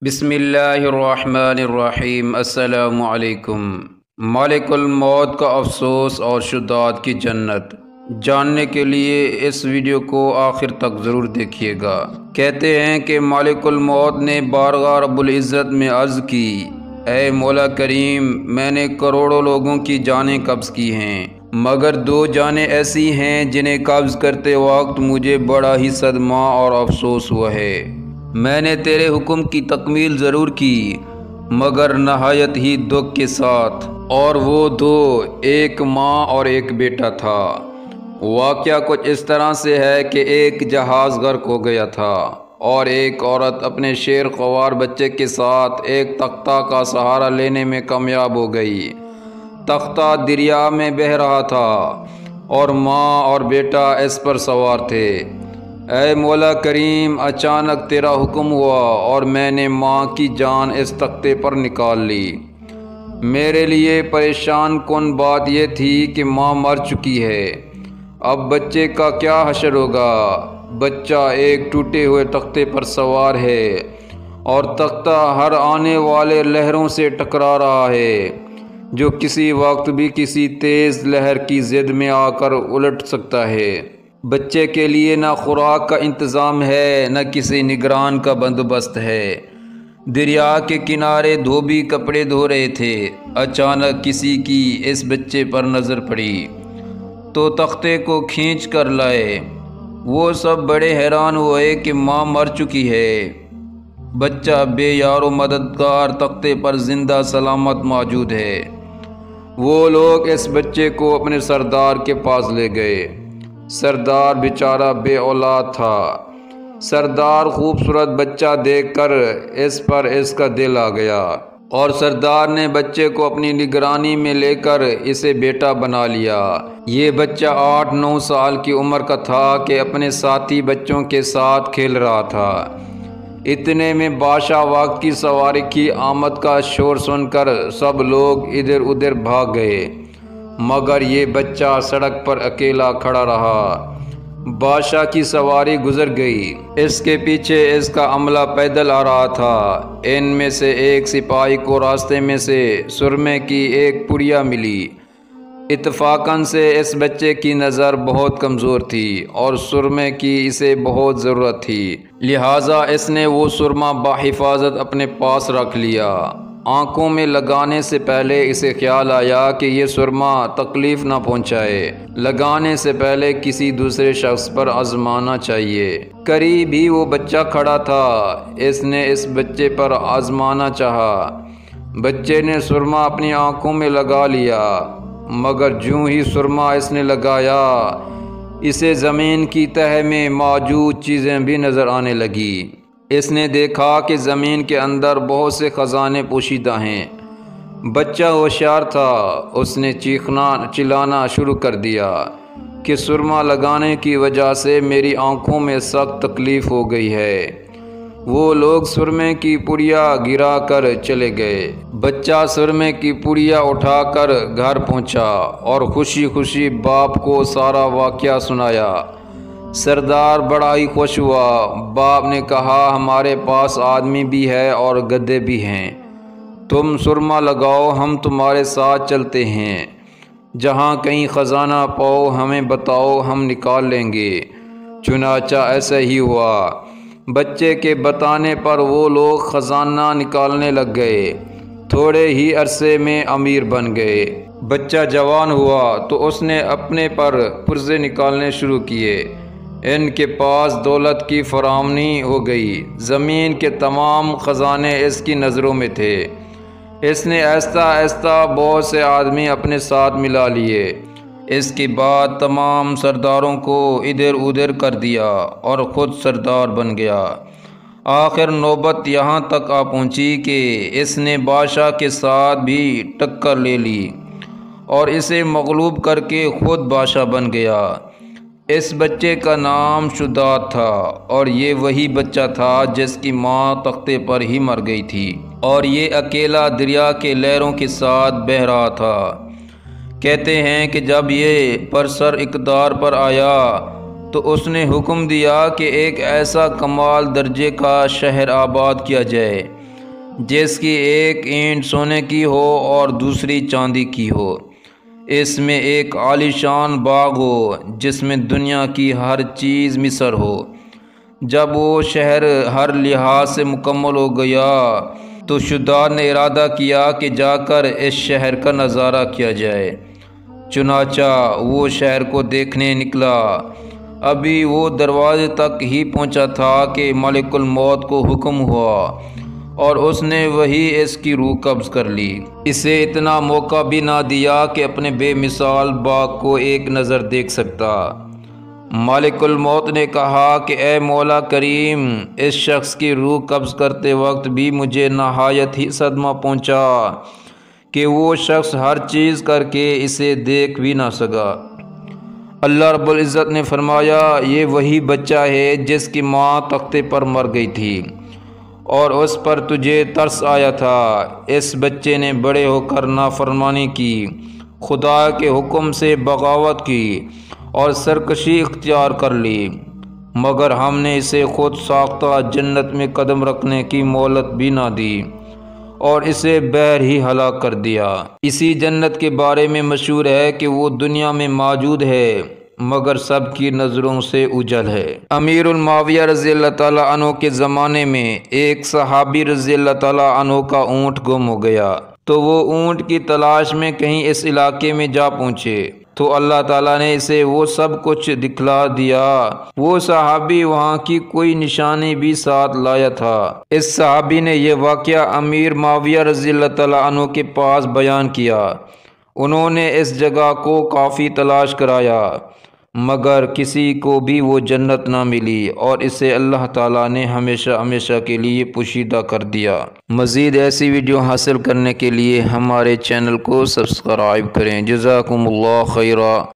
بسم اللہ الرحمن الرحیم۔ السلام علیکم۔ مالک الموت کا افسوس اور شداد کی جنت جاننے کے لیے اس ویڈیو کو آخر تک ضرور دیکھیے گا۔ کہتے ہیں کہ مالک الموت نے بارگاہ رب العزت میں عرض کی، اے مولا کریم، میں نے کروڑوں لوگوں کی جانیں قبض کی ہیں، مگر 2 جانیں ایسی ہیں جنہیں قبض کرتے وقت مجھے بڑا ہی صدمہ اور افسوس ہوا ہے۔ میں نے تیرے حکم کی تکمیل ضرور کی مگر نہایت ہی دکھ کے ساتھ، اور وہ 2 ایک ماں اور ایک بیٹا تھا۔ واقعہ کچھ اس طرح سے ہے کہ ایک جہاز غرق ہو گیا تھا اور ایک عورت اپنے شیر خوار بچے کے ساتھ ایک تختہ کا سہارا لینے میں کامیاب ہو گئی۔ تختہ دریا میں بہہ رہا تھا اور ماں اور بیٹا اس پر سوار تھے۔ اے مولا کریم، اچانک تیرا حکم ہوا اور میں نے ماں کی جان اس تختے پر نکال لی۔ میرے لیے پریشان کن بات یہ تھی کہ ماں مر چکی ہے، اب بچے کا کیا حشر ہوگا؟ بچہ ایک ٹوٹے ہوئے تختے پر سوار ہے اور تختہ ہر آنے والے لہروں سے ٹکرا رہا ہے، جو کسی وقت بھی کسی تیز لہر کی زد میں آ کر الٹ سکتا ہے۔ بچے کے لیے نہ خوراک کا انتظام ہے، نہ کسی نگران کا بندوبست ہے۔ دریا کے کنارے دھوبی کپڑے دھو رہے تھے، اچانک کسی کی اس بچے پر نظر پڑی تو تختے کو کھینچ کر لائے۔ وہ سب بڑے حیران ہوئے کہ ماں مر چکی ہے، بچہ بے یار و مددگار تختے پر زندہ سلامت موجود ہے۔ وہ لوگ اس بچے کو اپنے سردار کے پاس لے گئے۔ سردار بیچارہ بے اولاد تھا۔ سردار خوبصورت بچہ دیکھ کر اس پر اس کا دل آ گیا اور سردار نے بچے کو اپنی نگرانی میں لے کر اسے بیٹا بنا لیا۔ یہ بچہ 8-9 سال کی عمر کا تھا کہ اپنے ساتھی بچوں کے ساتھ کھیل رہا تھا۔ اتنے میں بادشاہ وقت کی سواری کی آمد کا شور سن کر سب لوگ ادھر ادھر بھاگ گئے، مگر یہ بچہ سڑک پر اکیلا کھڑا رہا۔ بادشاہ کی سواری گزر گئی، اس کے پیچھے اس کا عملہ پیدل آ رہا تھا۔ ان میں سے ایک سپاہی کو راستے میں سے سرمے کی ایک پڑیا ملی۔ اتفاقاً سے اس بچے کی نظر بہت کمزور تھی اور سرمے کی اسے بہت ضرورت تھی، لہٰذا اس نے وہ سرما بحفاظت اپنے پاس رکھ لیا۔ آنکھوں میں لگانے سے پہلے اسے خیال آیا کہ یہ سرما تکلیف نہ پہنچائے، لگانے سے پہلے کسی دوسرے شخص پر آزمانا چاہیے۔ قریب ہی وہ بچہ کھڑا تھا، اس نے اس بچے پر آزمانا چاہا۔ بچے نے سرما اپنی آنکھوں میں لگا لیا، مگر جوں ہی سرما اس نے لگایا، اسے زمین کی تہہ میں موجود چیزیں بھی نظر آنے لگی۔ اس نے دیکھا کہ زمین کے اندر بہت سے خزانے پوشیدہ ہیں۔ بچہ ہوشیار تھا، اس نے چیخنا چلانا شروع کر دیا کہ سرما لگانے کی وجہ سے میری آنکھوں میں سخت تکلیف ہو گئی ہے۔ وہ لوگ سرمے کی پڑیا گرا کر چلے گئے۔ بچہ سرمے کی پڑیا اٹھا کر گھر پہنچا اور خوشی خوشی باپ کو سارا واقعہ سنایا۔ سردار بڑا ہی خوش ہوا۔ باپ نے کہا، ہمارے پاس آدمی بھی ہے اور گدھے بھی ہیں، تم سرما لگاؤ، ہم تمہارے ساتھ چلتے ہیں، جہاں کہیں خزانہ پاؤ ہمیں بتاؤ، ہم نکال لیں گے۔ چنانچہ ایسا ہی ہوا۔ بچے کے بتانے پر وہ لوگ خزانہ نکالنے لگ گئے، تھوڑے ہی عرصے میں امیر بن گئے۔ بچہ جوان ہوا تو اس نے اپنے پر پرزے نکالنے شروع کیے۔ ان کے پاس دولت کی فراوانی ہو گئی، زمین کے تمام خزانے اس کی نظروں میں تھے۔ اس نے آہستہ آہستہ بہت سے آدمی اپنے ساتھ ملا لیے۔ اس کے بعد تمام سرداروں کو ادھر ادھر کر دیا اور خود سردار بن گیا۔ آخر نوبت یہاں تک آ پہنچی کہ اس نے بادشاہ کے ساتھ بھی ٹکر لے لی اور اسے مغلوب کر کے خود بادشاہ بن گیا۔ اس بچے کا نام شداد تھا اور یہ وہی بچہ تھا جس کی ماں تختے پر ہی مر گئی تھی اور یہ اکیلا دریا کے لہروں کے ساتھ بہہ رہا تھا۔ کہتے ہیں کہ جب یہ پرسر اقتدار پر آیا تو اس نے حکم دیا کہ ایک ایسا کمال درجے کا شہر آباد کیا جائے جس کی ایک اینٹ سونے کی ہو اور دوسری چاندی کی ہو۔ اس میں ایک عالیشان باغ ہو جس میں دنیا کی ہر چیز میسر ہو۔ جب وہ شہر ہر لحاظ سے مکمل ہو گیا تو شداد نے ارادہ کیا کہ جا کر اس شہر کا نظارہ کیا جائے۔ چنانچہ وہ شہر کو دیکھنے نکلا۔ ابھی وہ دروازے تک ہی پہنچا تھا کہ ملک الموت کو حکم ہوا اور اس نے وہی اس کی روح قبض کر لی۔ اسے اتنا موقع بھی نہ دیا کہ اپنے بے مثال باغ کو ایک نظر دیکھ سکتا۔ مالک الموت نے کہا کہ اے مولا کریم، اس شخص کی روح قبض کرتے وقت بھی مجھے نہایت ہی صدمہ پہنچا کہ وہ شخص ہر چیز کر کے اسے دیکھ بھی نہ سکا۔ اللہ رب العزت نے فرمایا، یہ وہی بچہ ہے جس کی ماں تختے پر مر گئی تھی اور اس پر تجھے ترس آیا تھا۔ اس بچے نے بڑے ہو کر نافرمانی کی، خدا کے حکم سے بغاوت کی اور سرکشی اختیار کر لی، مگر ہم نے اسے خود ساختہ جنت میں قدم رکھنے کی مہلت بھی نہ دی اور اسے بہر ہی ہلاک کر دیا۔ اسی جنت کے بارے میں مشہور ہے کہ وہ دنیا میں موجود ہے مگر سب کی نظروں سے اوجھل ہے۔ امیر المعاویہ رضی اللہ تعالیٰ عنہ کے زمانے میں ایک صحابی رضی اللہ تعالیٰ عنہ کا اونٹ گم ہو گیا، تو وہ اونٹ کی تلاش میں کہیں اس علاقے میں جا پہنچے تو اللہ تعالیٰ نے اسے وہ سب کچھ دکھلا دیا۔ وہ صحابی وہاں کی کوئی نشانی بھی ساتھ لایا تھا۔ اس صحابی نے یہ واقعہ امیر معاویہ رضی اللہ تعالیٰ عنہ کے پاس بیان کیا۔ انہوں نے اس جگہ کو کافی تلاش کرایا مگر کسی کو بھی وہ جنت نہ ملی اور اسے اللہ تعالیٰ نے ہمیشہ ہمیشہ کے لیے پوشیدہ کر دیا۔ مزید ایسی ویڈیو حاصل کرنے کے لیے ہمارے چینل کو سبسکرائب کریں۔ جزاکم اللہ خیرا۔